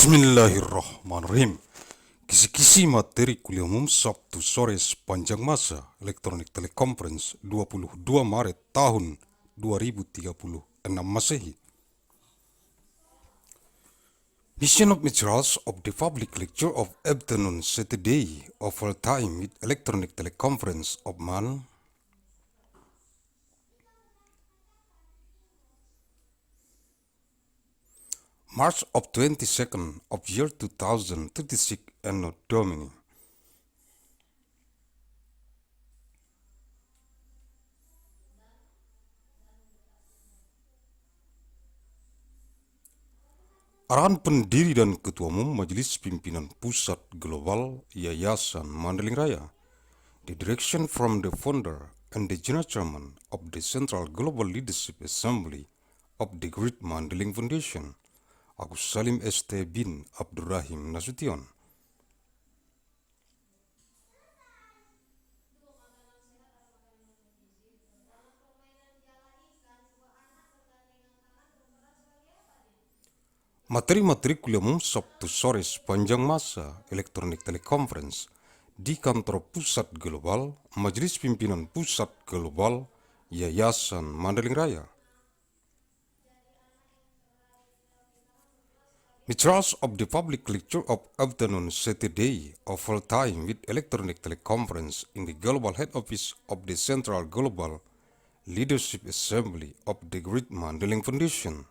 Bismillahirrahmanirrahim. Kisi-kisi materi kuliah umum Sabtu sore sepanjang masa elektronik teleconference 22 Maret tahun 2036 Masehi. Mission of materials of the public lecture of afternoon Saturday of all time with electronic teleconference of March of 22nd of year 2036 Anno Domini. Arahan Pendiri dan Ketua Umum Majelis Pimpinan Pusat Global Yayasan Mandailing Raya. The direction from the founder and the general chairman of the Central Global Leadership Assembly of the Great Mandailing Foundation, Agussalim St. bin Abdur Rahim Nasution. Materi-materi kuliah umum Sabtu sore sepanjang masa elektronik teleconference di kantor Pusat Global Majelis Pimpinan Pusat Global Yayasan Mandailing Raya. Materials of the public lecture of afternoon Saturday of all time with electronic teleconference in the global head office of the Central Global Leadership Assembly of the Great Mandailing Foundation.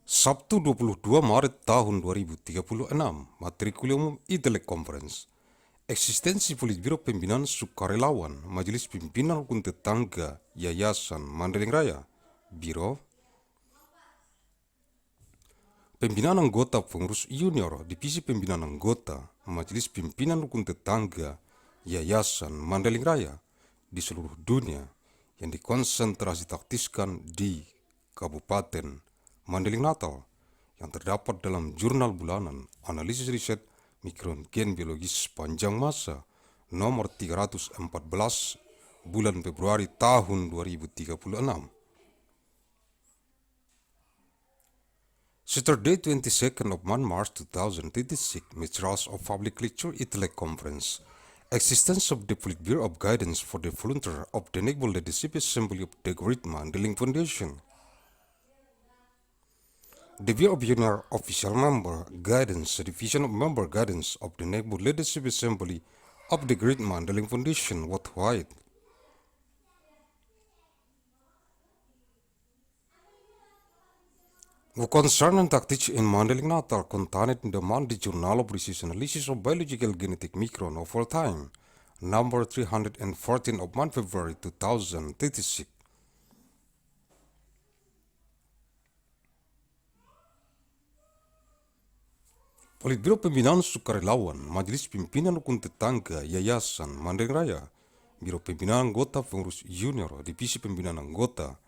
Sabtu 22 Maret tahun 2036, materi kuliah umum TELECONFERENCE. Eksistensi Politbiro Pimpinan Sukarelawan Majelis Pimpinan Rukun Tetangga Yayasan Mandailing Raya. Biro Pimpinan Anggota Pengurus Junior Divisi Pimpinan Anggota Majelis Pimpinan Rukun Tetangga Yayasan Mandailing Raya di seluruh dunia yang dikonsentrasi taktiskan di Kabupaten Mandailing Natal yang terdapat dalam jurnal bulanan analisis riset mikrogen biologis sepanjang masa nomor 314 bulan Februari tahun 2036. Saturday 22nd of March 2036, materials of public lecture teleconference. Existence of the Politburo of Guidance for the Volunteer of the Naval Leadership Assembly of the Great Mandailing Foundation. The Bureau of Junior Official Member Guidance, Division of Member Guidance of the Naval Leadership Assembly of the Great Mandailing Foundation worldwide. The concern and tactics in Mandailing Natal contained in the Monday Journal of Research Analysis of Biological Genetic Micron of all time, number 314 of February 2036. Politbiro Pimpinan Sukarelawan Majelis Pimpinan Rukun Tetangga Yayasan Mandailing Raya, Biro Pimpinan Anggota Pengurus Junior Divisi Pimpinan Anggota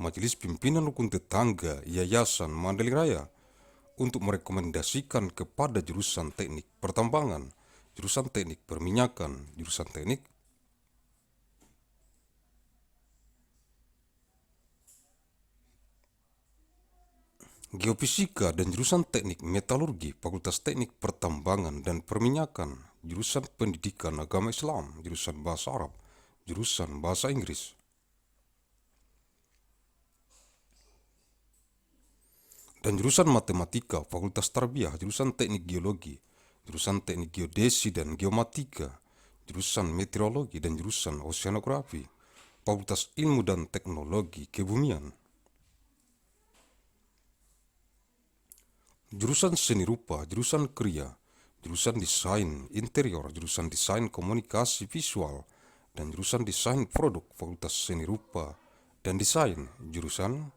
Majelis Pimpinan Rukun Tetangga Yayasan Mandailing Raya untuk merekomendasikan kepada jurusan teknik pertambangan, jurusan teknik perminyakan, jurusan teknik Geofisika dan jurusan teknik metalurgi, Fakultas Teknik Pertambangan dan Perminyakan, jurusan Pendidikan Agama Islam, jurusan Bahasa Arab, jurusan Bahasa Inggris. Dan jurusan Matematika, Fakultas Tarbiyah, jurusan Teknik Geologi, jurusan Teknik Geodesi dan Geomatika, jurusan Meteorologi dan jurusan Oceanografi, Fakultas Ilmu dan Teknologi Kebumian. Jurusan Seni Rupa, jurusan Kriya, jurusan Desain Interior, jurusan Desain Komunikasi Visual, dan jurusan Desain Produk, Fakultas Seni Rupa dan Desain, jurusan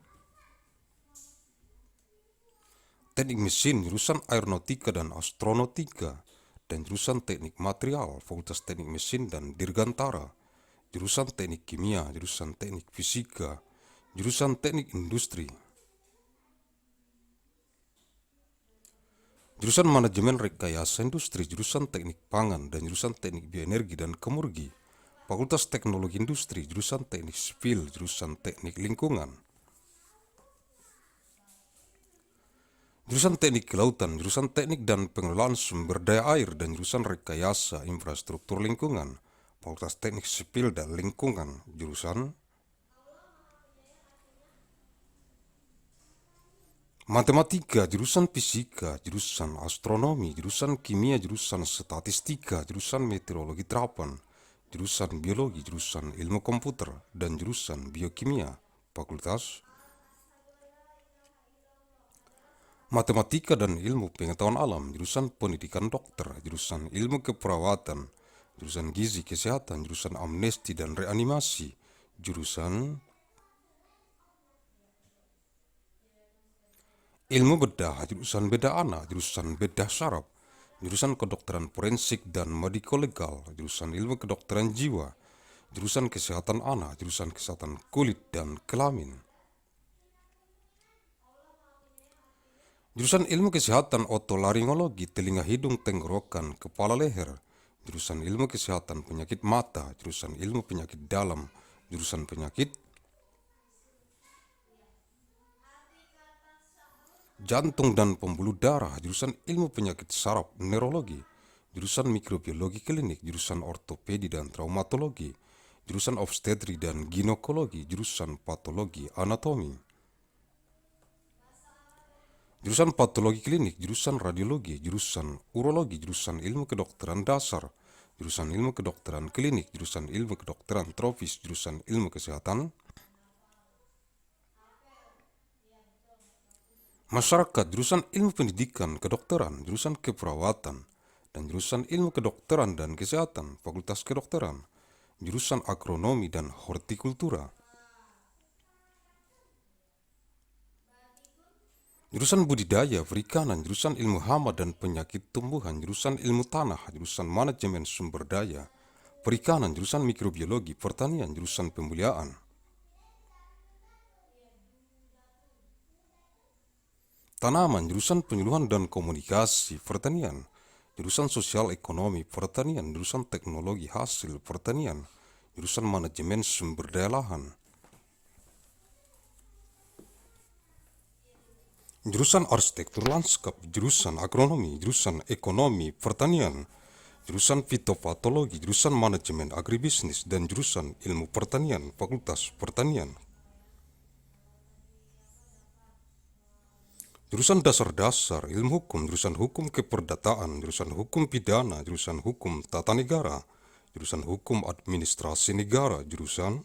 Teknik Mesin, jurusan Aeronautika dan Astronautika, dan jurusan Teknik Material, Fakultas Teknik Mesin dan Dirgantara, jurusan Teknik Kimia, jurusan Teknik Fisika, jurusan Teknik Industri. jurusan Manajemen Rekayasa Industri, jurusan Teknik Pangan, dan jurusan Teknik Bioenergi dan Kemurgi. Fakultas Teknologi Industri, jurusan Teknik Sipil, jurusan Teknik Lingkungan. Jurusan Teknik Kelautan, jurusan Teknik dan Pengelolaan Sumber Daya Air, dan jurusan Rekayasa Infrastruktur Lingkungan. Fakultas Teknik Sipil dan Lingkungan, jurusan Matematika, jurusan Fisika, jurusan Astronomi, jurusan Kimia, jurusan Statistika, jurusan Meteorologi Terapan, jurusan Biologi, jurusan Ilmu Komputer, dan jurusan Biokimia. Fakultas Matematika dan Ilmu Pengetahuan Alam, jurusan Pendidikan Dokter, jurusan Ilmu Keperawatan, jurusan Gizi Kesehatan, jurusan Amnesti dan Reanimasi, jurusan Ilmu Bedah, jurusan Bedah Anak, jurusan Bedah Saraf, jurusan Kedokteran Forensik dan Mediko Legal, jurusan Ilmu Kedokteran Jiwa, jurusan Kesehatan Anak, jurusan Kesehatan Kulit dan Kelamin, jurusan Ilmu Kesehatan Otolaringologi, Telinga Hidung Tenggorokan Kepala Leher, jurusan Ilmu Kesehatan Penyakit Mata, jurusan Ilmu Penyakit Dalam, jurusan Penyakit Jantung dan Pembuluh Darah, jurusan Ilmu Penyakit Saraf Neurologi, jurusan Mikrobiologi Klinik, jurusan Ortopedi dan Traumatologi, jurusan Obstetri dan Ginekologi, jurusan Patologi Anatomi, jurusan Patologi Klinik, jurusan Radiologi, jurusan Urologi, jurusan Ilmu Kedokteran Dasar, jurusan Ilmu Kedokteran Klinik, jurusan Ilmu Kedokteran Tropis, jurusan Ilmu Kesehatan Masyarakat, jurusan Ilmu Pendidikan Kedokteran, jurusan Keperawatan, dan jurusan Ilmu Kedokteran dan Kesehatan, Fakultas Kedokteran, jurusan Agronomi dan Hortikultura, jurusan Budidaya Perikanan, jurusan Ilmu Hama dan Penyakit Tumbuhan, jurusan Ilmu Tanah, jurusan Manajemen Sumber Daya Perikanan, jurusan Mikrobiologi Pertanian, jurusan Pemeliharaan Tanaman, jurusan Penyuluhan dan Komunikasi Pertanian, jurusan Sosial Ekonomi Pertanian, jurusan Teknologi Hasil Pertanian, jurusan Manajemen Sumber Daya Lahan, jurusan Arsitektur Lanskap, jurusan Agronomi, jurusan Ekonomi Pertanian, jurusan Fitopatologi, jurusan Manajemen Agribisnis, dan jurusan Ilmu Pertanian, Fakultas Pertanian. Jurusan Dasar-Dasar Ilmu Hukum, jurusan Hukum Keperdataan, jurusan Hukum Pidana, jurusan Hukum Tata Negara, jurusan Hukum Administrasi Negara, jurusan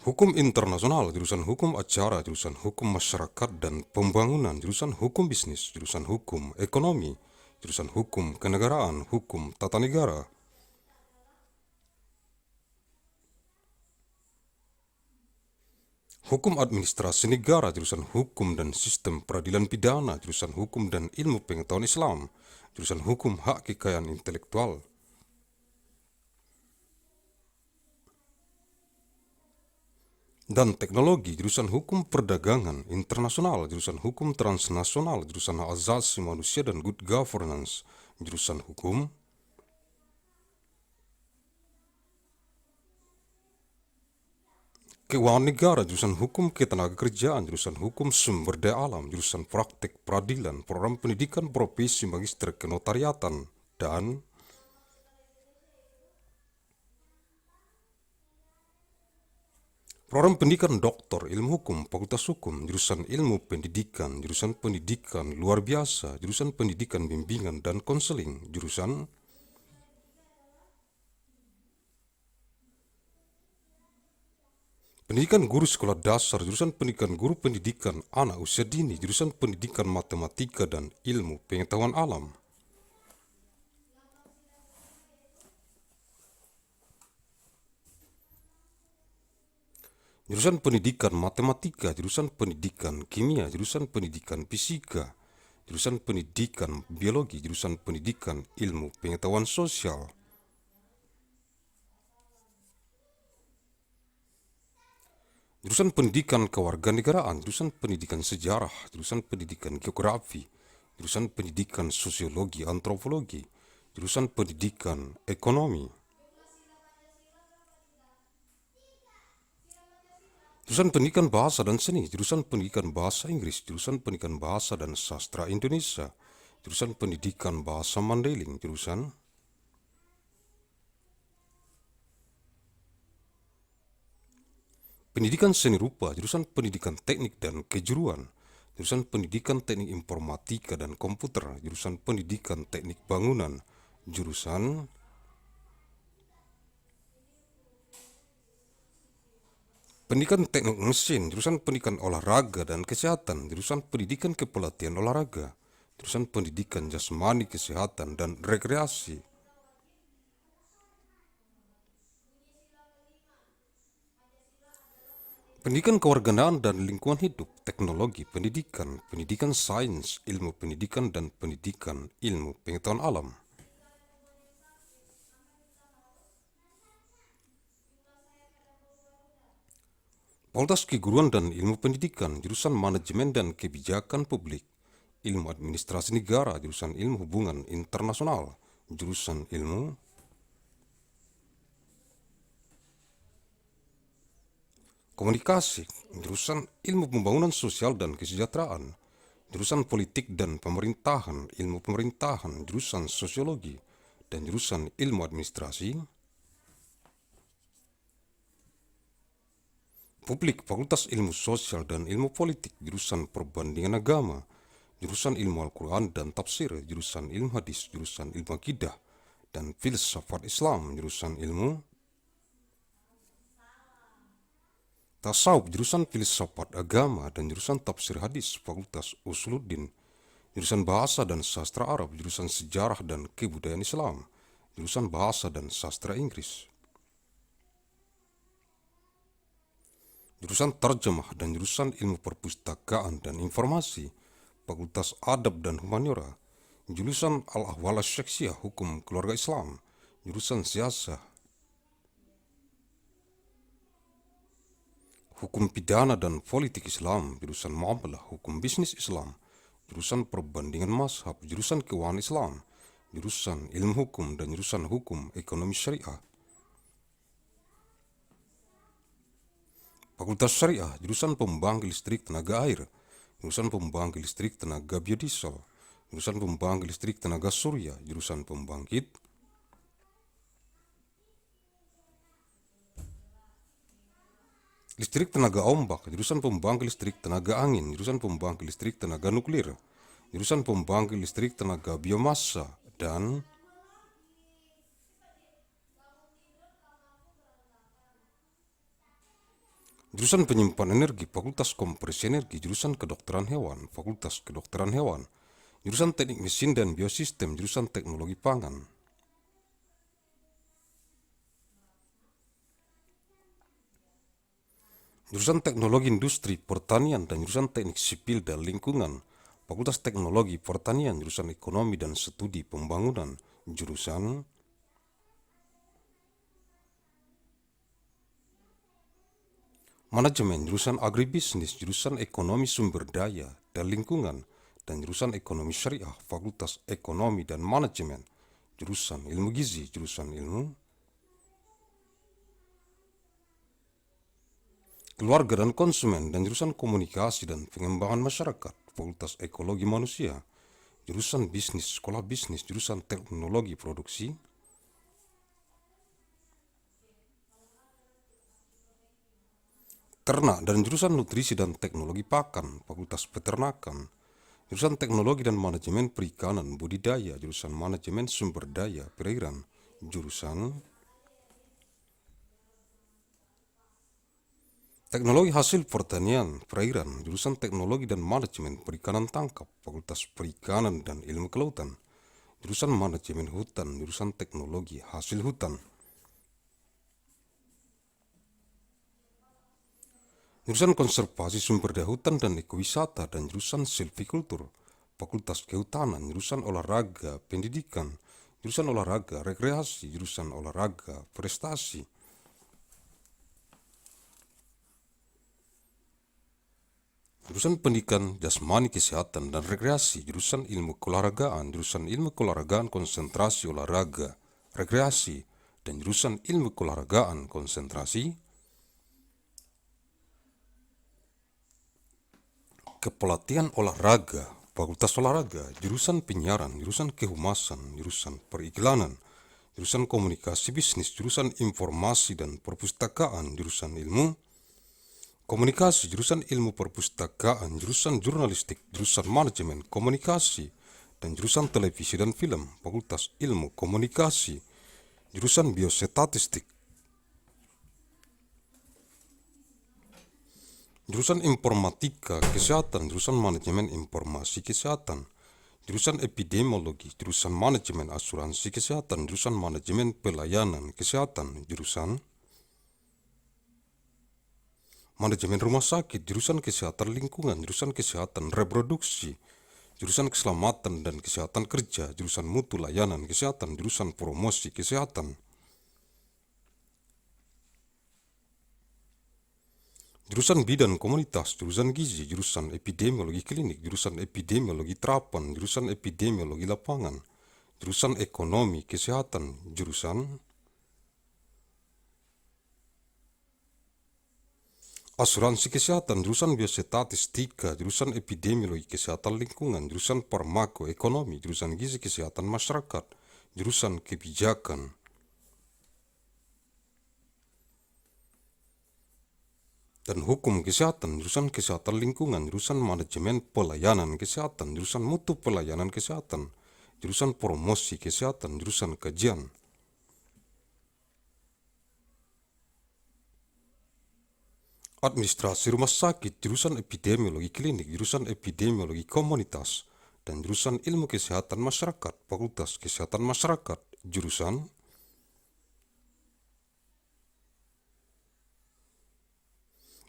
Hukum Internasional, jurusan Hukum Acara, jurusan Hukum Masyarakat dan Pembangunan, jurusan Hukum Bisnis, jurusan Hukum Ekonomi, jurusan Hukum Kenegaraan, Hukum Tata Negara, Hukum Administrasi Negara, jurusan Hukum dan Sistem Peradilan Pidana, jurusan Hukum dan Ilmu Pengetahuan Islam, jurusan Hukum Hak Kekayaan Intelektual, dan Teknologi, jurusan Hukum Perdagangan Internasional, jurusan Hukum Transnasional, jurusan Hak Asasi Manusia dan Good Governance, jurusan Hukum Keuangan Negara, jurusan Hukum Ketenagakerjaan, jurusan Hukum Sumber Daya Alam, jurusan Praktek Peradilan, Program Pendidikan Profesi Magister Kenotariatan, dan Program Pendidikan Doktor Ilmu Hukum, Fakultas Hukum, jurusan Ilmu Pendidikan, jurusan Pendidikan Luar Biasa, jurusan Pendidikan Bimbingan dan Konseling, jurusan Pendidikan Guru Sekolah Dasar, jurusan Pendidikan Guru Pendidikan Anak Usia Dini, jurusan Pendidikan Matematika dan Ilmu Pengetahuan Alam, jurusan Pendidikan Matematika, jurusan Pendidikan Kimia, jurusan Pendidikan Fisika, jurusan Pendidikan Biologi, jurusan Pendidikan Ilmu Pengetahuan Sosial, jurusan pendidikan kewarganegaraan, jurusan pendidikan sejarah, jurusan pendidikan geografi, jurusan pendidikan sosiologi, antropologi, jurusan pendidikan ekonomi, jurusan pendidikan bahasa dan seni, jurusan pendidikan bahasa Inggris, jurusan pendidikan bahasa dan sastra Indonesia, jurusan pendidikan bahasa Mandailing, jurusan pendidikan seni rupa, jurusan pendidikan teknik dan kejuruan, jurusan pendidikan teknik informatika dan komputer, jurusan pendidikan teknik bangunan, jurusan pendidikan teknik mesin, jurusan pendidikan olahraga dan kesehatan, jurusan pendidikan kepelatihan olahraga, jurusan pendidikan jasmani kesehatan dan rekreasi, pendidikan kewarganegaraan dan lingkungan hidup, teknologi pendidikan, pendidikan sains, ilmu pendidikan dan pendidikan ilmu pengetahuan alam. Fakultas Keguruan dan Ilmu Pendidikan, jurusan Manajemen dan Kebijakan Publik, Ilmu Administrasi Negara, jurusan Ilmu Hubungan Internasional, jurusan Ilmu Komunikasi, jurusan Ilmu Pembangunan Sosial dan Kesejahteraan, jurusan Politik dan Pemerintahan, Ilmu Pemerintahan, jurusan Sosiologi, dan jurusan Ilmu Administrasi Publik, Fakultas Ilmu Sosial dan Ilmu Politik, jurusan Perbandingan Agama, jurusan Ilmu Al-Quran dan Tafsir, jurusan Ilmu Hadis, jurusan Ilmu Akidah dan Filsafat Islam, jurusan Ilmu Tasawuf, jurusan Filsafat Agama dan jurusan Tafsir Hadis, Fakultas Usuluddin, jurusan Bahasa dan Sastra Arab, jurusan Sejarah dan Kebudayaan Islam, jurusan Bahasa dan Sastra Inggris, jurusan Terjemah dan jurusan Ilmu Perpustakaan dan Informasi, Fakultas Adab dan Humaniora, jurusan Al-Ahwal Asy-Syakhsiyah, Hukum Keluarga Islam, jurusan Siasah, Hukum Pidana dan Politik Islam, jurusan Muamalah, Hukum Bisnis Islam, jurusan Perbandingan Mazhab, jurusan Keuangan Islam, jurusan Ilmu Hukum dan jurusan Hukum Ekonomi Syariah, Fakultas Syariah, jurusan Pembangkit Listrik Tenaga Air, jurusan Pembangkit Listrik Tenaga Biodiesel, jurusan Pembangkit Listrik Tenaga Surya, jurusan Pembangkit Listrik Tenaga Ombak, jurusan Pembangkit Listrik Tenaga Angin, jurusan Pembangkit Listrik Tenaga Nuklir, jurusan Pembangkit Listrik Tenaga Biomasa, dan jurusan Penyimpanan Energi, Fakultas Kompresi Energi, jurusan Kedokteran Hewan, Fakultas Kedokteran Hewan, jurusan Teknik Mesin dan Biosistem, jurusan Teknologi Pangan, jurusan Teknologi Industri Pertanian dan jurusan Teknik Sipil dan Lingkungan, Fakultas Teknologi Pertanian, jurusan Ekonomi dan Studi Pembangunan, jurusan Manajemen, jurusan Agribisnis, jurusan Ekonomi Sumber Daya dan Lingkungan, dan jurusan Ekonomi Syariah, Fakultas Ekonomi dan Manajemen, jurusan Ilmu Gizi, jurusan Ilmu Keluarga dan Konsumen, dan jurusan Komunikasi dan Pengembangan Masyarakat, Fakultas Ekologi Manusia, jurusan Bisnis, Sekolah Bisnis, jurusan Teknologi Produksi, Ternak dan jurusan Nutrisi dan Teknologi Pakan, Fakultas Peternakan, jurusan Teknologi dan Manajemen Perikanan Budidaya, jurusan Manajemen Sumber Daya Perairan, jurusan Teknologi Hasil Pertanian Perairan, jurusan Teknologi dan Manajemen Perikanan Tangkap, Fakultas Perikanan dan Ilmu Kelautan, jurusan Manajemen Hutan, jurusan Teknologi Hasil Hutan, jurusan Konservasi Sumber Daya Hutan dan Ekowisata, dan jurusan Silvikultur, Fakultas Kehutanan, jurusan Olahraga Pendidikan, jurusan Olahraga Rekreasi, jurusan Olahraga Prestasi, jurusan pendidikan jasmani kesehatan dan rekreasi, jurusan ilmu keolahragaan, jurusan ilmu keolahragaan konsentrasi olahraga, rekreasi, dan jurusan ilmu keolahragaan konsentrasi, kepelatihan olahraga, fakultas olahraga, jurusan penyiaran, jurusan kehumasan, jurusan periklanan, jurusan komunikasi bisnis, jurusan informasi dan perpustakaan, jurusan ilmu komunikasi, jurusan ilmu perpustakaan, jurusan jurnalistik, jurusan manajemen komunikasi, dan jurusan televisi dan film, fakultas ilmu komunikasi, jurusan biostatistik, jurusan informatika kesehatan, jurusan manajemen informasi kesehatan, jurusan epidemiologi, jurusan manajemen asuransi kesehatan, jurusan manajemen pelayanan kesehatan, jurusan manajemen rumah sakit, jurusan kesehatan lingkungan, jurusan kesehatan reproduksi, jurusan keselamatan dan kesehatan kerja, jurusan mutu layanan kesehatan, jurusan promosi kesehatan, jurusan bidan komunitas, jurusan gizi, jurusan epidemiologi klinik, jurusan epidemiologi terapan, jurusan epidemiologi lapangan, jurusan ekonomi kesehatan, jurusan asuransi kesehatan, jurusan biostatistika, jurusan epidemiologi kesehatan lingkungan, jurusan farmako ekonomi, jurusan gizi kesehatan masyarakat, jurusan kebijakan, dan hukum kesehatan, jurusan kesehatan lingkungan, jurusan manajemen pelayanan kesehatan, jurusan mutu pelayanan kesehatan, jurusan promosi kesehatan, jurusan kajian, administrasi rumah sakit, jurusan epidemiologi klinik, jurusan epidemiologi komunitas, dan jurusan ilmu kesehatan masyarakat, fakultas kesehatan masyarakat, jurusan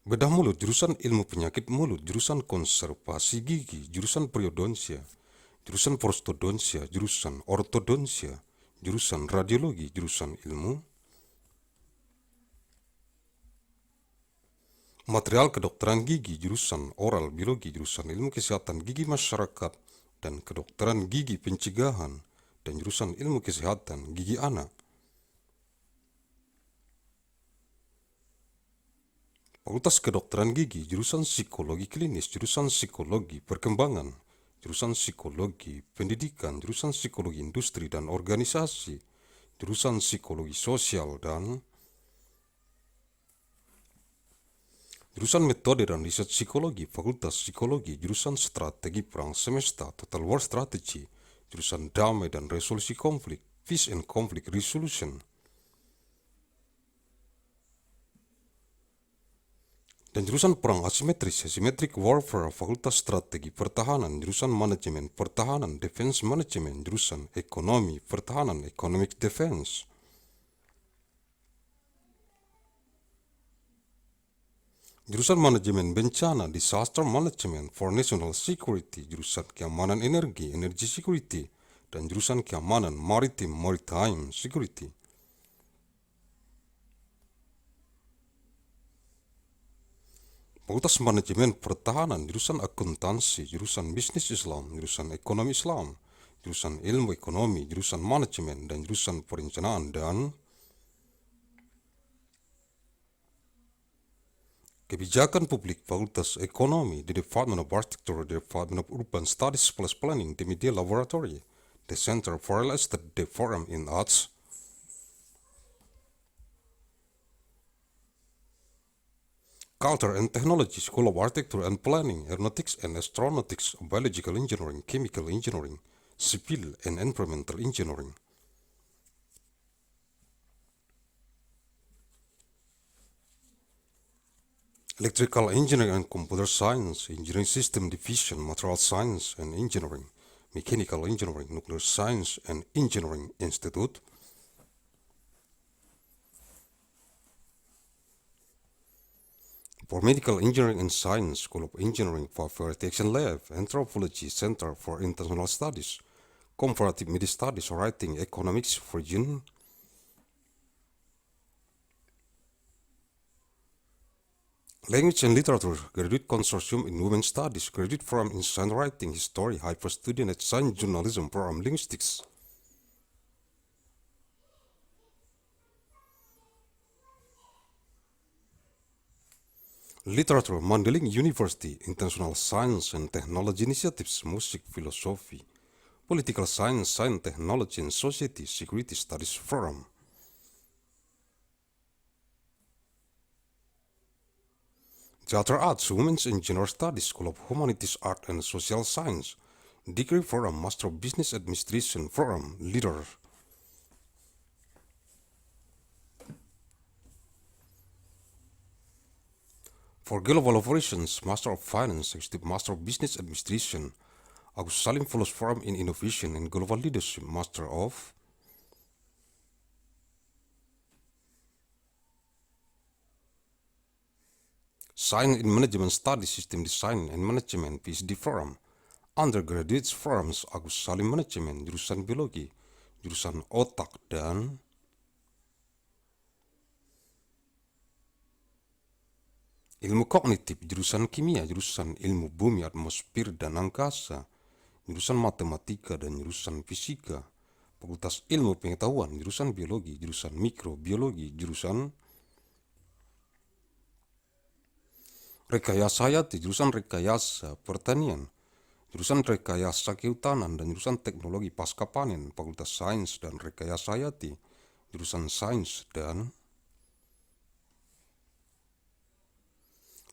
bedah mulut, jurusan ilmu penyakit mulut, jurusan konservasi gigi, jurusan periodonsia, jurusan prostodonsia, jurusan ortodonsia, jurusan radiologi, jurusan ilmu material kedokteran gigi, jurusan oral biologi, jurusan ilmu kesehatan gigi masyarakat dan kedokteran gigi pencegahan, dan jurusan ilmu kesehatan gigi anak. Fakultas kedokteran gigi, jurusan psikologi klinis, jurusan psikologi perkembangan, jurusan psikologi pendidikan, jurusan psikologi industri dan organisasi, jurusan psikologi sosial dan jurusan metode dan riset psikologi, fakultas psikologi, jurusan strategi perang semesta, total war strategy, jurusan damai dan resolusi konflik, peace and conflict resolution, dan jurusan perang asimetris, asymmetric warfare, fakultas strategi pertahanan, jurusan manajemen pertahanan, defense management, jurusan ekonomi pertahanan, economic defense, jurusan manajemen bencana, disaster management for national security, jurusan keamanan energi, energy security, dan jurusan keamanan maritim, maritime security. Fakultas manajemen pertahanan, jurusan akuntansi, jurusan bisnis Islam, jurusan ekonomi Islam, jurusan ilmu ekonomi, jurusan manajemen, dan jurusan perencanaan dan kebijakan publik, fakultas ekonomi, the Department of Architecture, the Department of Urban Studies plus Planning, the Media Laboratory, the Center for Real Estate, the Forum in Arts, Culture and Technology, School of Architecture and Planning, Aeronautics and Astronautics, Biological Engineering, Chemical Engineering, Civil and Environmental Engineering. Electrical Engineering and Computer Science, Engineering System Division, Material Science and Engineering, Mechanical Engineering, Nuclear Science and Engineering Institute. For Medical Engineering and Science, School of Engineering, Faculty Action Lab, Anthropology, Center for International Studies, Comparative Media Studies, Writing, Economics, Virgin. Language and Literature, Graduate Consortium in Women's Studies, Graduate Program in Science Writing, History, Hyper Student at Science Journalism Program Linguistics. Literature, Mandailing University, International Science and Technology Initiatives, Music, Philosophy, Political Science, Science, Technology and Society, Security Studies Forum. Theater Arts, Women's and Gender Studies, School of Humanities, Art and Social Science, Degree Forum, Master of Business Administration Forum, Leader. For Global Operations, Master of Finance, Executive Master of Business Administration, Agussalim Fellows Forum in Innovation and Global Leadership, Master of Science in Management Studies, System Design and Management, PhD Forum, Undergraduate Forums, Agussalim Management, jurusan Biologi, jurusan Otak dan Ilmu Kognitif, jurusan Kimia, jurusan Ilmu Bumi, Atmosfer dan Angkasa, jurusan Matematika dan jurusan Fisika, Fakultas Ilmu Pengetahuan, jurusan Biologi, jurusan Mikrobiologi, jurusan Rekayasa Hayati, jurusan Rekayasa Pertanian, jurusan Rekayasa Kehutanan dan jurusan Teknologi Pasca Panen, Fakultas Sains dan Rekayasa Hayati, jurusan Sains dan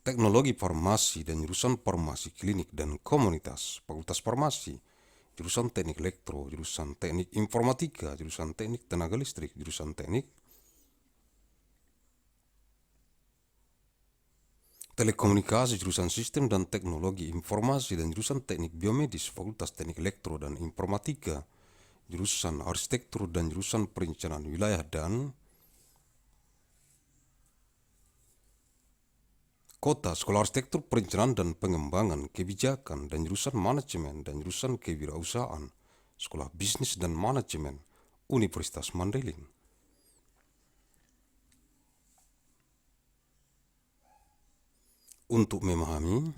Teknologi Farmasi dan jurusan Farmasi Klinik dan Komunitas, Fakultas Farmasi, jurusan Teknik Elektro, jurusan Teknik Informatika, jurusan Teknik Tenaga Listrik, jurusan Teknik Telekomunikasi, jurusan Sistem dan Teknologi Informasi dan jurusan Teknik Biomedis, Fakultas Teknik Elektro dan Informatika, jurusan Arsitektur dan jurusan Perencanaan Wilayah dan Kota, Sekolah Arsitektur Perencanaan dan Pengembangan Kebijakan dan jurusan Manajemen dan jurusan Kewirausahaan, Sekolah Bisnis dan Manajemen, Universitas Mandailing. Untuk memahami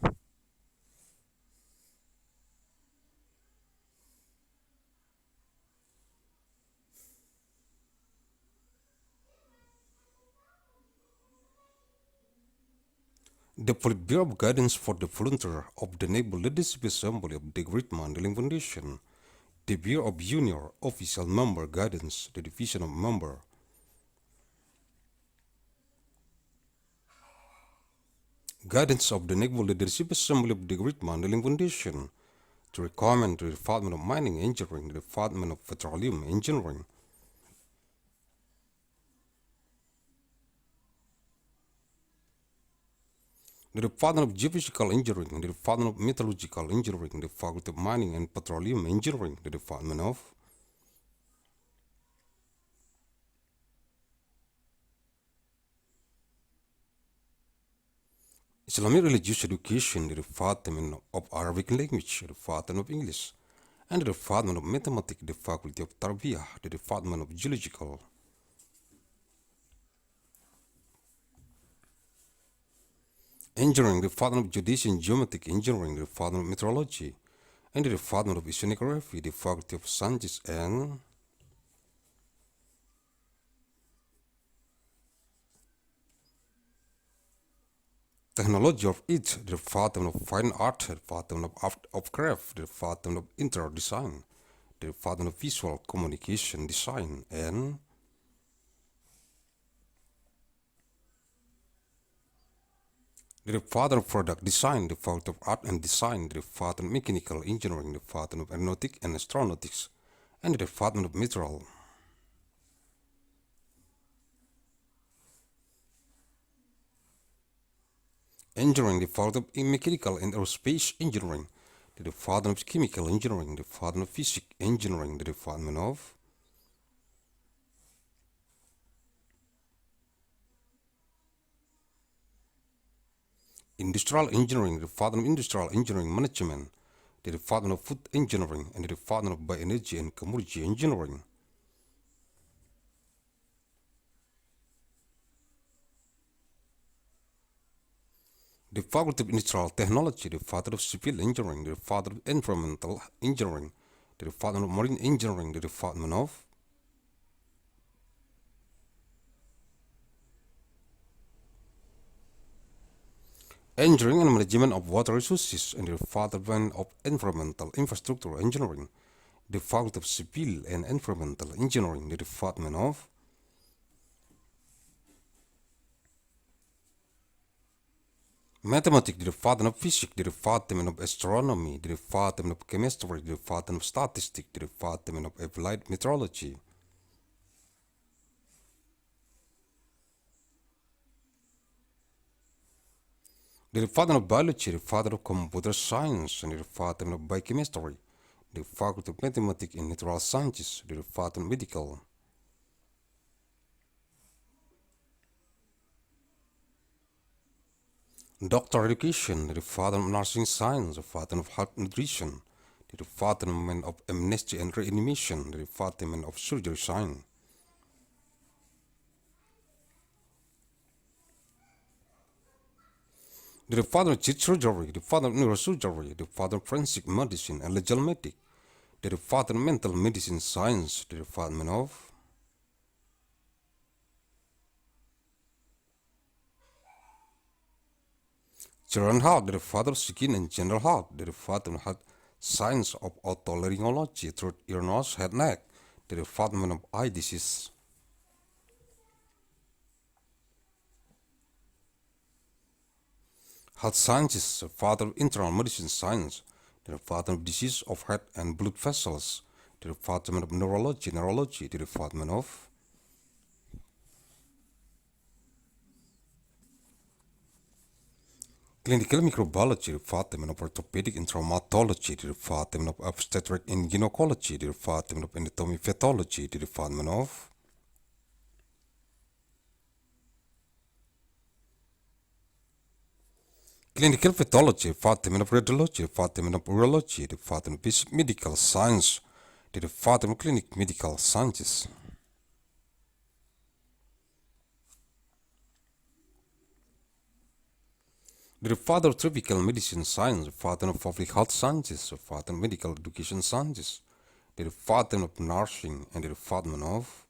the Bureau of Guidance for the Volunteer of the Naval Leadership Assembly of the Great Mandailing Foundation, the Bureau of Junior Official Member Guidance, the Division of Member, Guidance of the Naval Leadership Assembly of the Great Mandailing Foundation, to recommend the Department of Mining Engineering, the Department of Petroleum Engineering, the Department of Geophysical Engineering, the Department of Metallurgical Engineering, the Faculty of Mining and Petroleum Engineering, the Department of Islamic Religious Education, the Department of Arabic Language, the Department of English, and the Department of Mathematics, the Faculty of Tarbiyah, the Department of Geological Engineering, the Department of Geodesy and Geometric Engineering, the Department of Meteorology, and the Department of Oceanography, the Faculty of Sciences and Technology of it, the Department of Fine Art, the Department of Craft, the Department of Interior Design, the Department of Visual Communication Design, and the Department of Product Design, the Faculty of Art and Design, the Department of Mechanical Engineering, the Department of Aeronautics and Astronautics, and the Department of Mineral Engineering, the Department of Mechanical and Aerospace Engineering, the Department of Chemical Engineering, the Department of Physics Engineering, the Department of Industrial Engineering, the Department of Industrial Engineering Management, the Department of Food Engineering, and the Department of Bioenergy and Commodity Engineering. the Faculty of Industrial Technology, the Faculty of Civil Engineering, the Faculty of Environmental Engineering, the Department of Marine Engineering, the Department of Engineering and Management of Water Resources, and the Department of Environmental Infrastructure Engineering, the Faculty of Civil and Environmental Engineering, the Department of Mathematics, the Department of Physics, the Department of Astronomy, the Department of Chemistry, the Department of Statistics, the Department of Applied Meteorology, the Department of Biology, the Department of Computer Science, and the Department of Biochemistry, the Faculty of Mathematics and Natural Sciences, the Department of Medical, Doctor Education, the Department of Nursing Science, the Department of Health Nutrition, the Department of Amnesty and Reanimation, the Department of Surgery Science, the Department of Chest Surgery, the Department of Neurosurgery, the Department of Forensic Medicine and Legal Medic, the Department of Mental Medicine Science, the Department of Children's Health, the Department of Skin and General Health, the Department of Health Science of Otolaryngology, Throat, Ear, Nose, Head, Neck, the Department of Eye Disease, Health Sciences, the Department of Internal Medicine Science, the Department of Disease of Heart and Blood Vessels, the Department of Neurology, the Department of Clinical Microbiology, the Department of Orthopedic and Traumatology, the Department of Obstetric and Gynecology, the Department of Anatomy Pathology, the Department of Clinical Pathology, Department of Radiology, Department of Urology, Department of Basic Medical Science, the Department of Clinic Medical Sciences, the Department of Tropical Medicine Science, the Department of Public Health Sciences, the Department of Medical Education Sciences, the Department of Nursing, and the Department of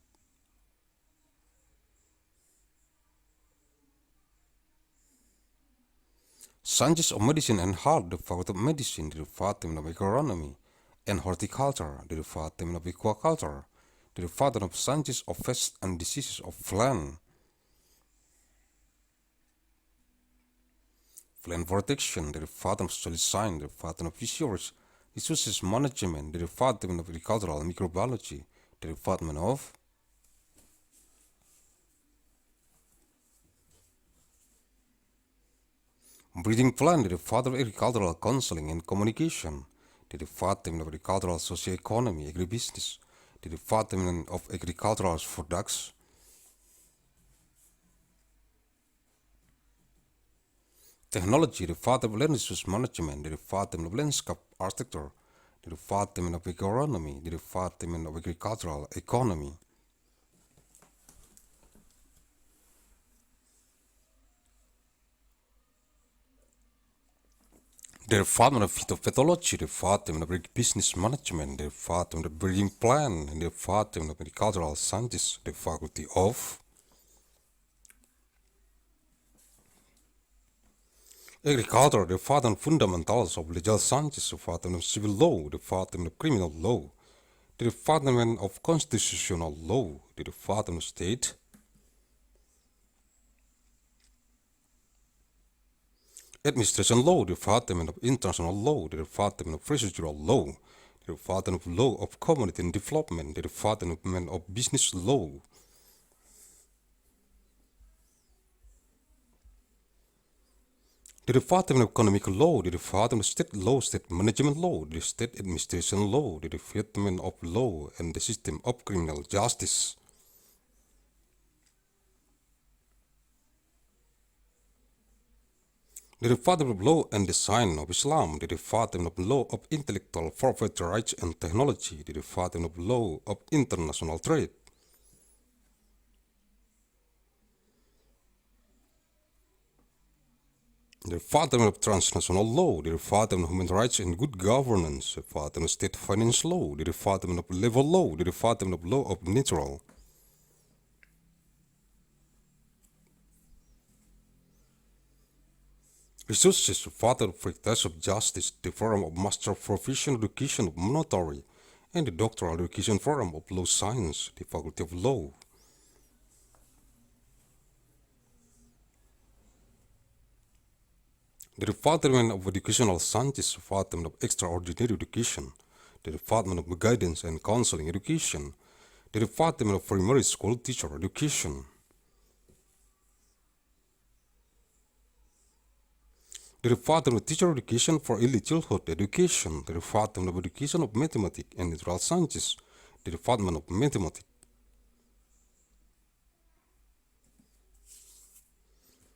Sciences of Medicine and Health, the Faculty of Medicine, the Department of Agronomy and Horticulture, the Department of Aquaculture, the Department of Sciences of Pests and Diseases of Plant Protection, the Department of Solid Science, the Department of Fisheries, Resources Management, the Department of Agricultural Microbiology, the Department of Breeding Plant, the Department of Agricultural Counseling and Communication, the Department of Agricultural Socioeconomy, Agribusiness, the Department of Agricultural Products, Technology, the Department of Land Resource Management, the Department of Landscape Architecture, the Department of Agronomy, the Department of Agricultural Economy, the Department of Phytopathology, the Department of Business Management, the Department of Breeding Plant, and the Department of Agricultural Sciences, the Faculty of Agriculture, the Department of Fundamentals of Legal Sciences, the Department of Civil Law, the Department of Criminal Law, the Department of Constitutional Law, the Department of State, Administration Law, the Department of International Law, the Department of Procedural Law, the Department of Law of Community and Development, the Department of Business Law, the Department of Economic Law, the Department of State Law, State Management Law, the State Administration Law, the Department of Law and the System of Criminal Justice, the Department of Law and Design of Islam, the Department of Law of Intellectual Property Rights and Technology, the Department of Law of International Trade, the Department of Transnational Law, the Department of Human Rights and Good Governance, the Department of State Finance Law, the Department of Labor Law, the Department of Law of Natural. Resources, the Department of Practice of Justice, the Forum of Master Professional Education of Materi, and the Doctoral Education Forum of Law Science, the Faculty of Law. The Department of Educational Sciences, the Department of Extraordinary Education, the Department of Guidance and Counseling Education, the Department of Primary School Teacher Education, the Department of Teacher Education for Early Childhood Education, the Department of Education of Mathematics and Natural Sciences, the Department of Mathematics,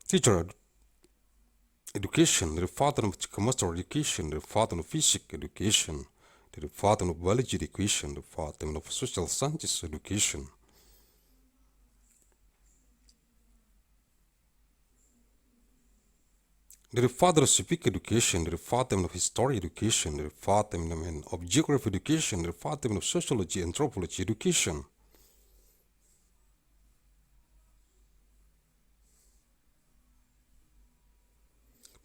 Teacher Education, the Department of Chemistry Education, the Department of Physics Education, the Department of Biology Education, the Department of Social Sciences Education, the Department of Civic Education, the Department of History Education, the Department of Geography Education, the Department of Sociology and Anthropology Education,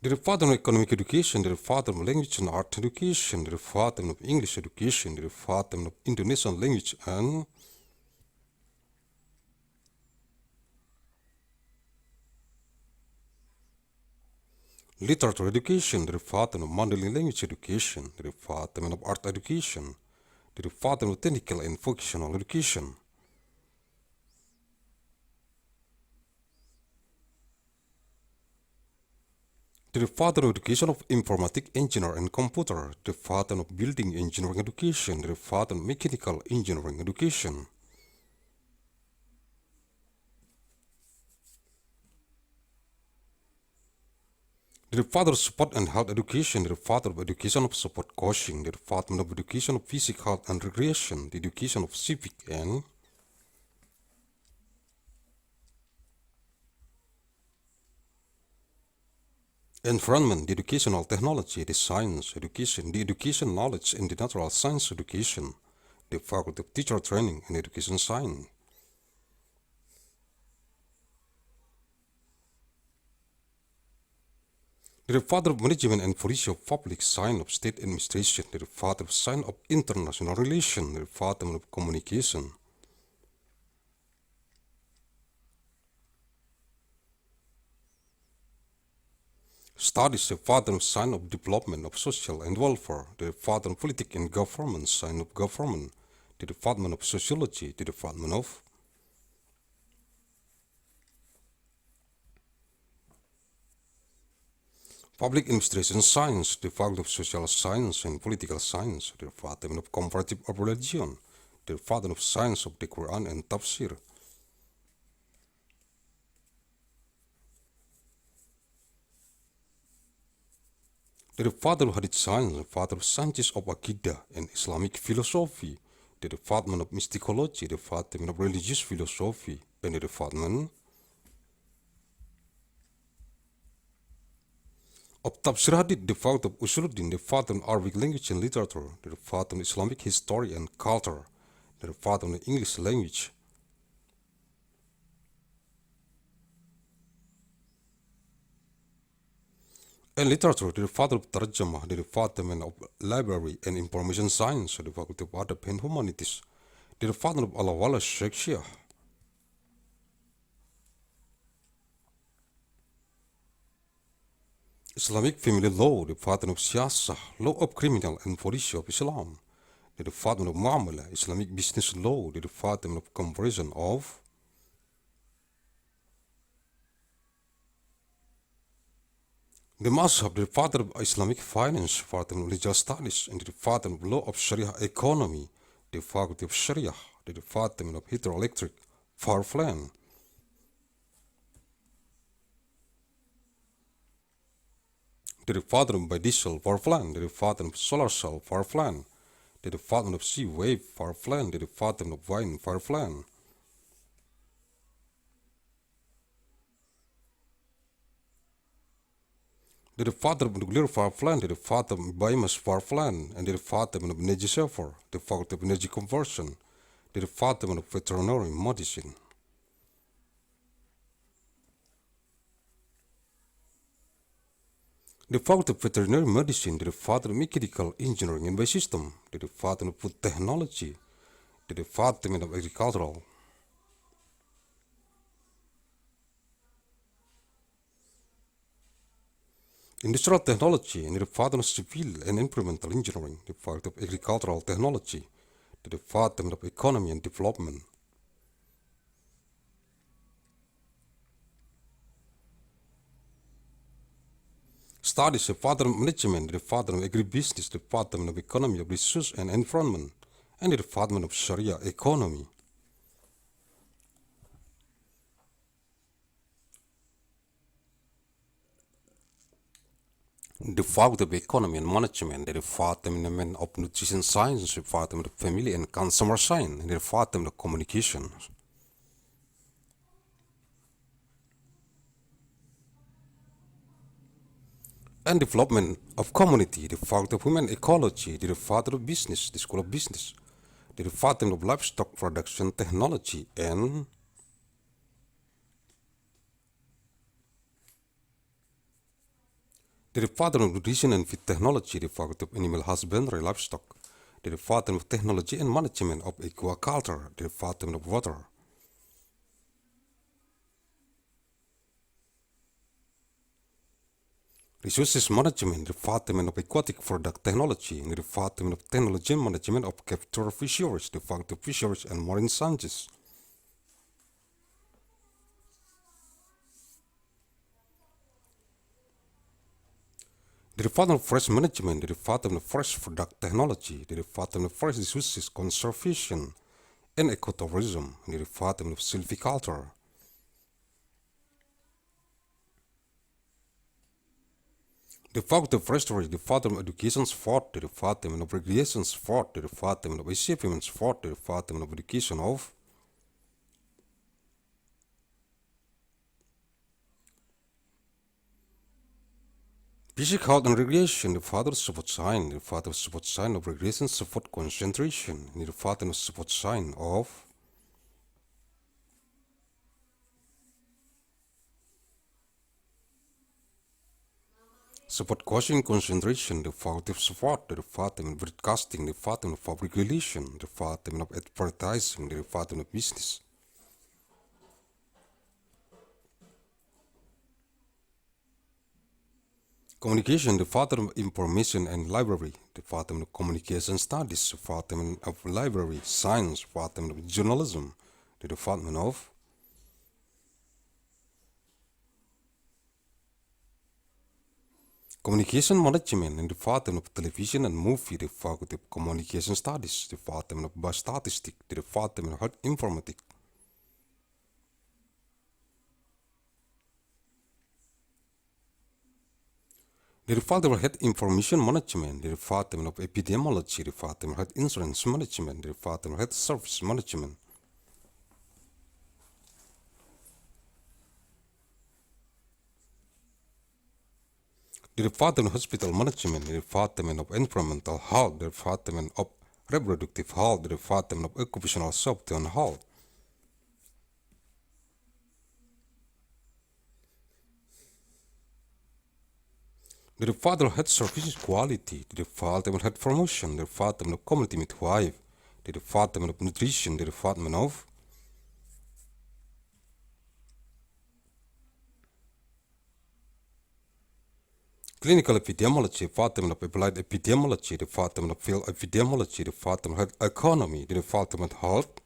the Department of Economic Education, the Department of Language and Art Education, the Department of English Education, the Department of Indonesian Language and Literature Education, the Department of Mandailing Language Education, the Department of Art Education, the Department of Technical and Vocational Education, the Department of Education of Informatic Engineer and Computer, the Department of Building Engineering Education, the Department of Mechanical Engineering Education, the Department of Sport and Health Education, the Department of Education of Sport Coaching, the Department of Education of Physical Health and Recreation, the Education of Civic and Environment, the Educational Technology, the Science Education, the Education Knowledge and the Natural Science Education, the Faculty of Teacher Training and Education Science, the Department of Management and Policy of Public Science of State Administration, the Department of Science of International Relations, the Department of Communication, Studies, the Department of Science of Development of Social and Welfare, the Department of Politics and Government, Science of Government, the Department of Sociology, the Department of Public Administration Science, the Faculty of Social Science and Political Science, the Department of Comparative Religion, the Department of Science of the Quran and Tafsir, the Department of Hadith Science, the Department of Sciences of Aqidah and Islamic Philosophy, the Department of Mysticology, the Department of Religious Philosophy, and the Department of Tafsir Hadith, the Department of Usuluddin, the Department of Arabic Language and Literature, the Department of Islamic History and Culture, the Department of English Language, and Literature, the Department of Tarjamah, the Department of Library and Information Science, the Faculty of Adab and Humanities, the Department of Al-Wala Shekshiyah, Islamic Family Law, the Department of Siyasah, Law of Criminal and Policy of Islam, the Department of Muamalah, Islamic Business Law, the Department of Comparison of the MASA, the Department of Islamic Finance, Department of Legal Studies, and the Department of Law of Sharia Economy, the Faculty of Sharia, the Department of Hydroelectric Power Plant, the Department of Biodiesel Power Plant, the Department of Solar Cell Power Plant, the Department of Sea Wave Power Plant, the Department of Wind Power Plant, the Department of Nuclear Power Plant, the Department of Biomass Power Plant, and the Department of Energy Server, the Department of Energy Conversion, the Department of Veterinary Medicine. The Department of Veterinary Medicine, the Department of Mechanical Engineering and Biosystem, the Department of Food Technology, the Department of Agricultural, Industrial Technology, and the Department of Civil and Environmental Engineering, the Department of Agricultural Technology, the Department of Economy and Development. Studies, the Department of Management, the Department of Agribusiness, the Department of Economy of Resource and Environment, and the Department of Sharia Economy. The Department of Economy and Management, the Department of Nutrition Science, the Department of Family and Consumer Science, and the Department of Communications. And Development of Community, the Department of Human Ecology, the Department of Business, the School of Business, the Department of Livestock Production Technology, and the Department of Nutrition and Feed Technology, the Department of Animal Husbandry, Livestock, the Department of Technology and Management of Aquaculture, the Department of Water. Resources Management, the Department of Aquatic Product Technology, and the Department of Technology and Management of Capture Fisheries, the Department of Fisheries and Marine Sciences. The Department of Forest Management, the Department of Forest Product Technology, the Department of Forest Resources Conservation and Ecotourism, and the Department of Silviculture. The Department of Forestry, the Department of Education Sport, the Department of Recreation Sport, the Department of Achievement Sport, the Department of Education of Physical Health and Recreation, the Department of Support Science, the Department of Support Science of Recreation Support Concentration, the Department of Support Science of Support Coaching Concentration, the Department of Support, the Department of Broadcasting, the Department of Public Relations, the Department of Advertising, the Department of Business. Communication, the Department of Information and Library, the Department of Communication Studies, the Department of Library Science, the Department of Journalism, the Department of Communication Management, and the Department of Television and Movie, the Faculty of Communication Studies, the Department of Biostatistics, the Department of Health Informatics. The Department of Health Information Management, the Department of Epidemiology, the Department of Health Insurance Management, the Department of Health Service Management. The Department of Hospital Management, the Department of Environmental Health, the Department of Reproductive Health, the Department of Occupational Safety and Health. The Department of Health Services Quality, the Department of Health Promotion, the Department of Community Midwife, the Department of Nutrition, the Department of Clinical Epidemiology, Department of Applied Epidemiology, Department of Field Epidemiology, Department of Health Economy, the Department of Health,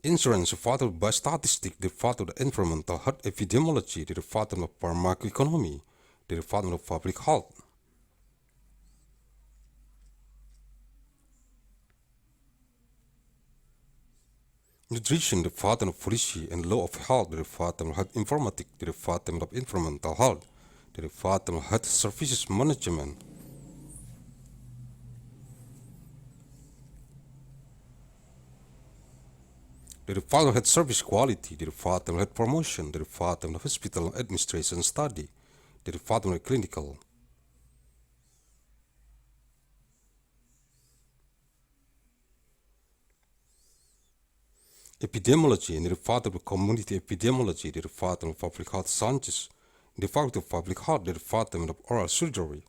Insurance, Department of Biostatistics, Department of Environmental Health Epidemiology, the Department of Pharmacoeconomy, the Department of Public Health. Nutrition, the Department of Policy and Law of Health, the Department of Health Informatics, the Department of Environmental Health, the Department of Health Services Management. The Department of Service Quality, the Department of Promotion, the Department of Hospital Administration Study, the Department of Clinical. Epidemiology, and the Department of Community Epidemiology, the Department of Public Health Sciences, the Department of Public Health, the Department of Oral Surgery.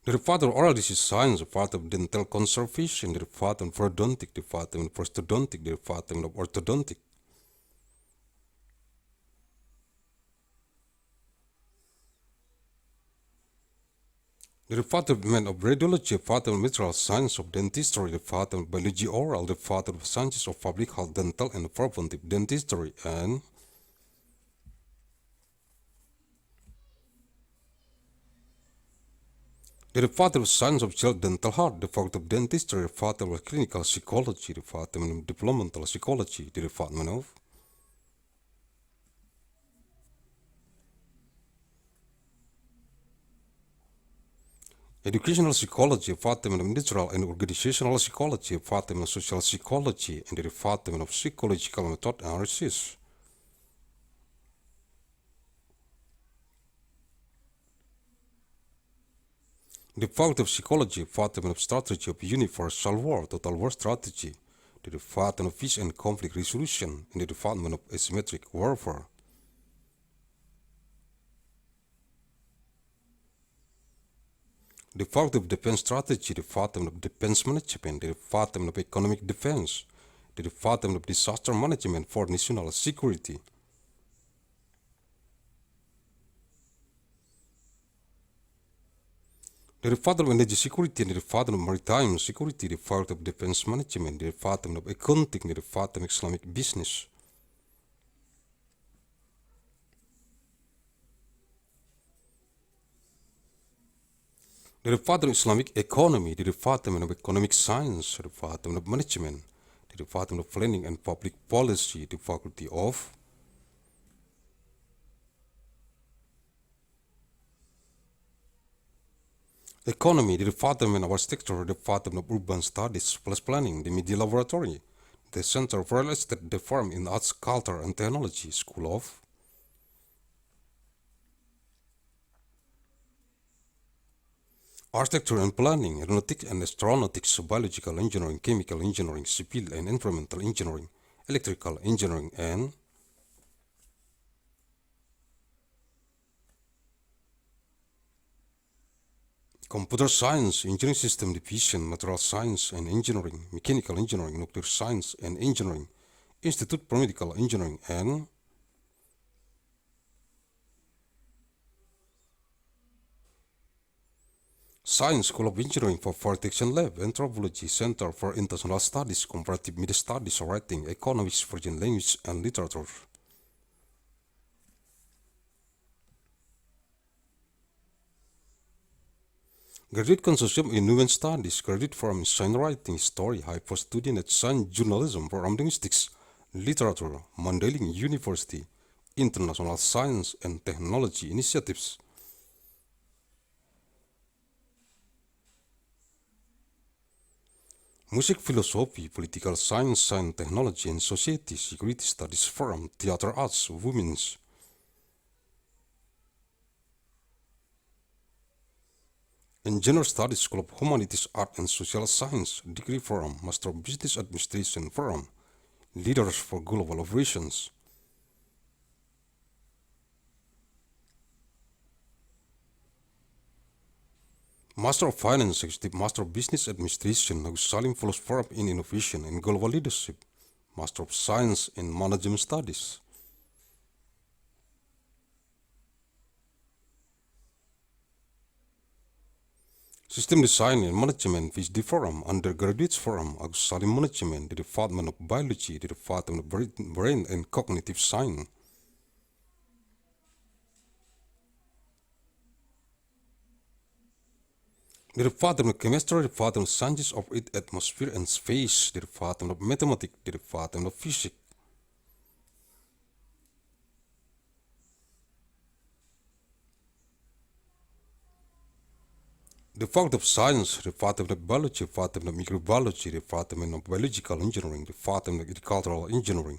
The Department of Oral Disease Science, the Department of Dental Conservation, the Department of Orthodontic, the Department of Prosthodontic, the Department of Orthodontic. The Department of Radiology, the Department of Material Science of Dentistry, the Department of Biology Oral, the Department of Sciences of Public Health, Dental and Preventive Dentistry, and the Department of Science of Child Dental Health, the Department of Dentistry, the Department of Clinical Psychology, the Department of Developmental Psychology, the Department of Educational Psychology, Department of Natural and Organizational Psychology, Department of Social Psychology, and the Department of Psychological Method Analysis. The Department of Psychology, Department of Strategy of Universal War, Total War Strategy, the Department of Peace and Conflict Resolution, and the Department of Asymmetric Warfare. The Department of Defense Strategy, the Department of Defense Management, the Department of Economic Defense, the Department of Disaster Management for National Security. The Department of Energy Security and the Department of Maritime Security, the Department of Defense Management, the Department of Accounting, the Department of Islamic Business. The Department of Islamic Economy, the Department of Economic Science, the Department of Management, the Department of Planning and Public Policy, the Faculty of Economy, the Department of Architecture, the Department of Urban Studies plus Planning, the Media Laboratory, the Center for Real Estate, the Firm in Arts, Culture and Technology, School of Architecture and Planning, Aeronautics and Astronautics, Biological Engineering, Chemical Engineering, Civil and Environmental Engineering, Electrical Engineering, and Computer Science, Engineering System Division, Material Science and Engineering, Mechanical Engineering, Nuclear Science and Engineering, Institute for Medical Engineering, and Science School of Engineering for Protection Lab, Anthropology, Center for International Studies, Comparative Media Studies, Writing, Economics, Foreign Language and Literature. Graduate Consortium in Human Studies, Graduate Program in Science Writing, History, High Post Student at Science Journalism, Program Linguistics, Literature, Mandailing University, International Science and Technology Initiatives. Music Philosophy, Political Science, Science, Technology and Society, Security Studies Forum, Theater Arts, Women's. And General Studies, School of Humanities, Art and Social Science, Degree Forum, Master of Business Administration Forum, Leaders for Global Operations. Master of Finance, Executive Master of Business Administration, Agussalim Fellows Forum in Innovation and Global Leadership, Master of Science in Management Studies. System Design and Management, PhD Forum, Undergraduates Forum, Agussalim Management, the Department of Biology, the Department of Brain and Cognitive Science. The Department of Chemistry, the Department of Sciences of Earth, Atmosphere and Space, the Department of Mathematics, the Department of Physics. Department of Science, Department of Biology, Department of Microbiology, Department of Biological Engineering, Department of Agricultural Engineering.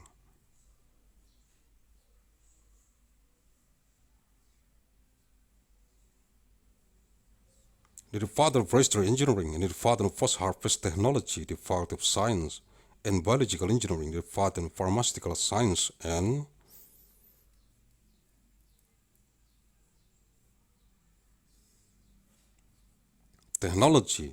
The Department of Forestry Engineering and the Department of Post-Harvest Technology, the Department of Science and Biological Engineering, the Department of Pharmaceutical Science and Technology,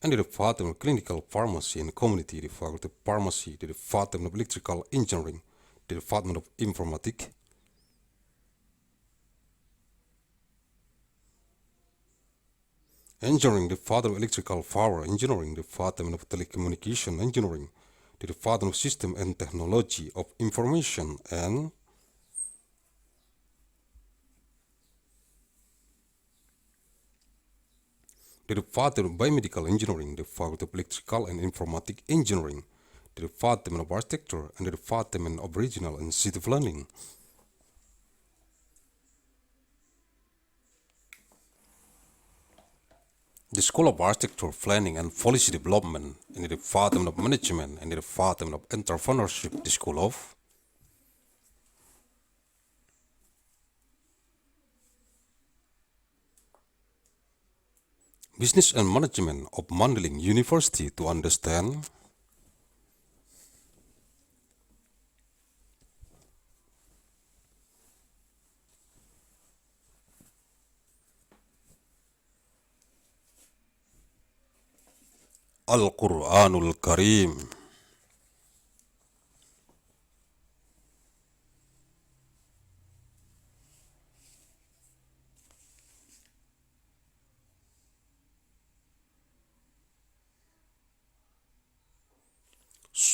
and the Department of Clinical Pharmacy and Community, the Department of Pharmacy, the Department of Electrical Engineering, the Department of Informatics, Engineering, the Department of Electrical Power Engineering, the Department of Telecommunication Engineering, the Department of System and Technology of Information, and the Department of Biomedical Engineering, the Department of Electrical and Informatic Engineering, the Department of Architecture, and the Department of Regional and City Planning. The School of Architecture, Planning and Policy Development, and the Department of Management, and the Department of Entrepreneurship, the School of Business and Management of Mandailing University to understand Al-Quranul Karim.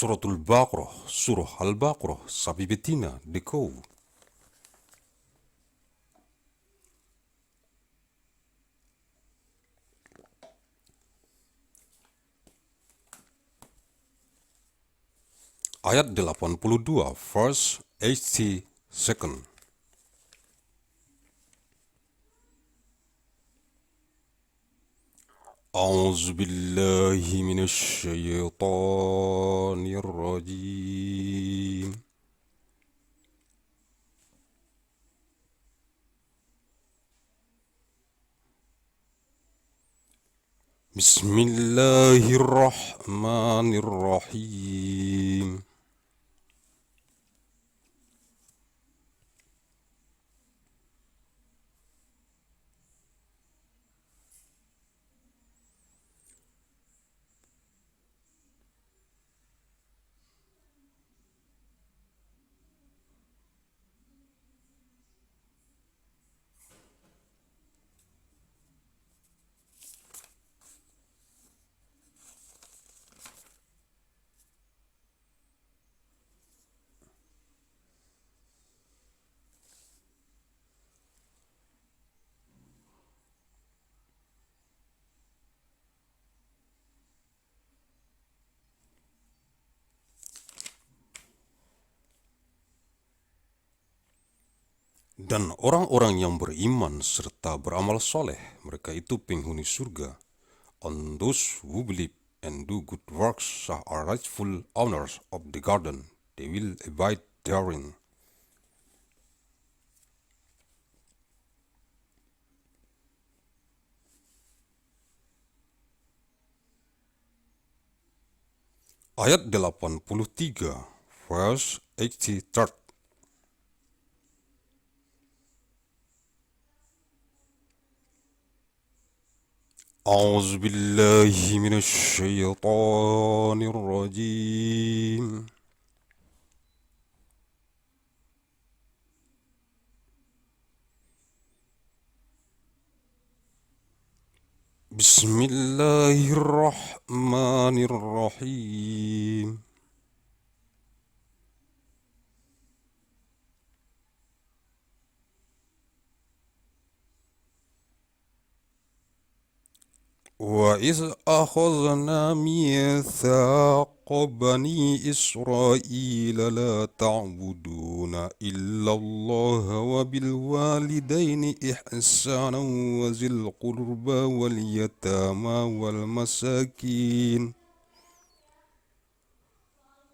Suratul Baqarah, Surah Al-Baqarah, sabi betina, dekau. Ayat 82, verse 82. أعوذ بالله من الشيطان الرجيم بسم الله الرحمن الرحيم Dan orang-orang yang beriman serta beramal soleh, mereka itu penghuni surga. On those who believe and do good works are rightful owners of the garden. They will abide therein. Ayat 83, verse 83. أعوذ بالله من الشيطان الرجيم بسم الله الرحمن الرحيم وإذ أخذنا ميثاق بني إسرائيل لا تعبدون إلا الله وبالوالدين إحسانا وذي القربى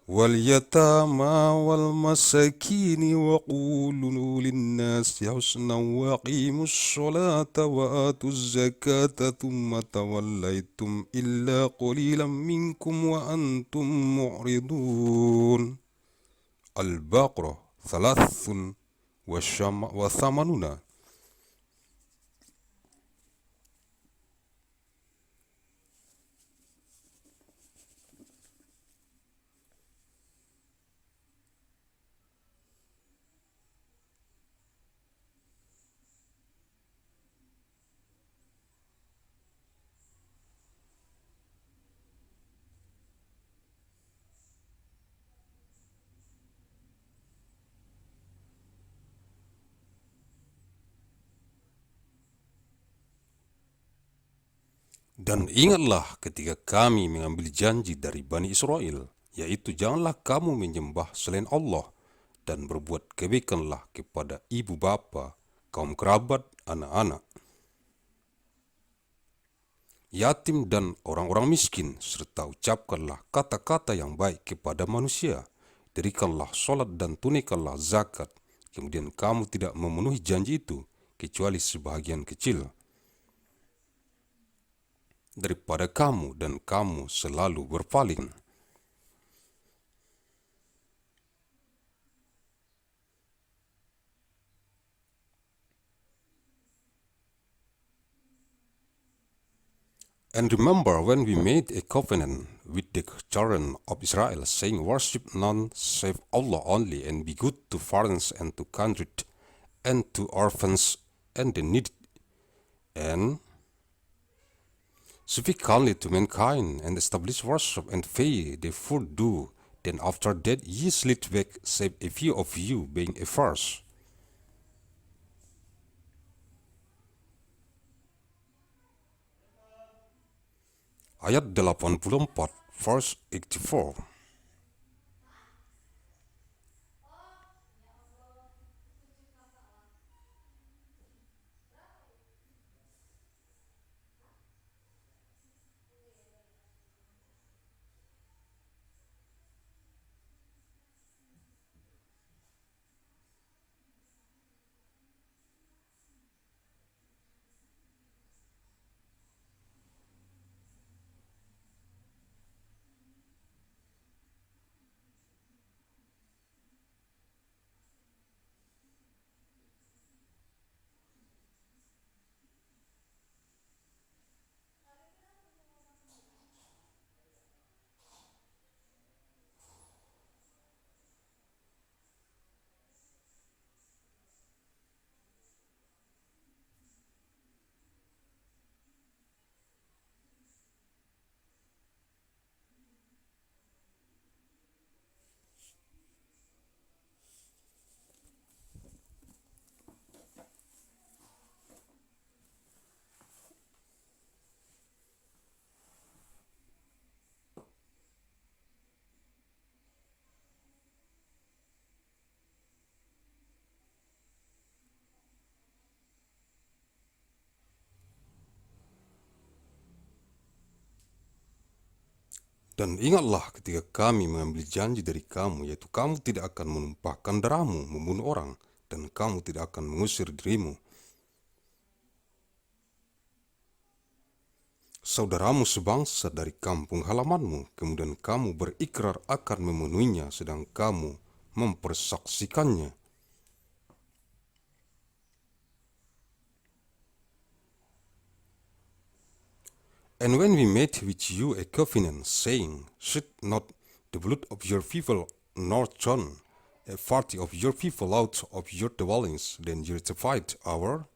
واليتامى والمساكين وقولوا للناس حسنا وأقيموا الصلاة وآتوا الزكاة ثم توليتم إلا قليلا منكم وأنتم معرضون. البقرة 83. Dan ingatlah ketika kami mengambil janji dari Bani Israel, yaitu janganlah kamu menyembah selain Allah, dan berbuat kebaikanlah kepada ibu bapa, kaum kerabat, anak-anak, yatim dan orang-orang miskin, serta ucapkanlah kata-kata yang baik kepada manusia. Dirikanlah solat dan tunaikanlah zakat. Kemudian kamu tidak memenuhi janji itu, kecuali sebahagian kecil daripada kamu, dan kamu selalu berpaling. And remember when we made a covenant with the children of Israel, saying, worship none save Allah only, and be good to foreigners and to kindred, and to orphans and the needy, and speak kindly to mankind, and establish worship and pay the full due. Then after that ye slid back, save a few of you, being a first. Ayat 84, verse 84. Dan ingatlah ketika kami mengambil janji dari kamu, yaitu kamu tidak akan menumpahkan darahmu, membunuh orang, dan kamu tidak akan mengusir dirimu, saudaramu sebangsa dari kampung halamanmu, kemudian kamu berikrar akan memenuhinya, sedang kamu mempersaksikannya. And when we made with you a covenant, saying, shed not the blood of your people, nor turn a party of your people out of your dwellings, then you ratified our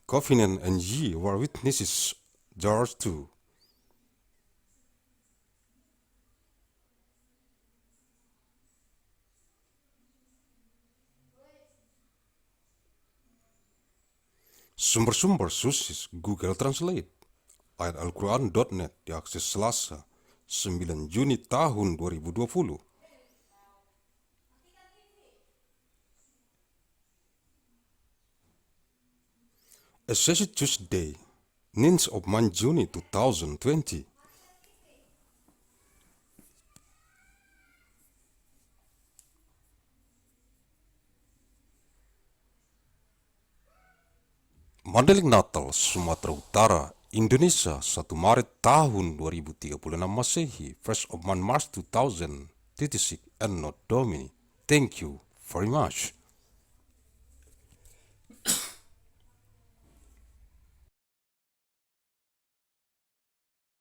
covenant, and ye were witnesses thereto. Sumber-sumber Susis Google Translate. Ayat Al-Quran.net diakses Selasa 9 Juni tahun 2020. A session Tuesday, 9th of month Juni 2020. Mandailing Natal, Sumatera Utara, Indonesia, 1 Maret tahun 2036 Masehi, 1st of March 2036, ANNO, DOMINI. Thank you very much.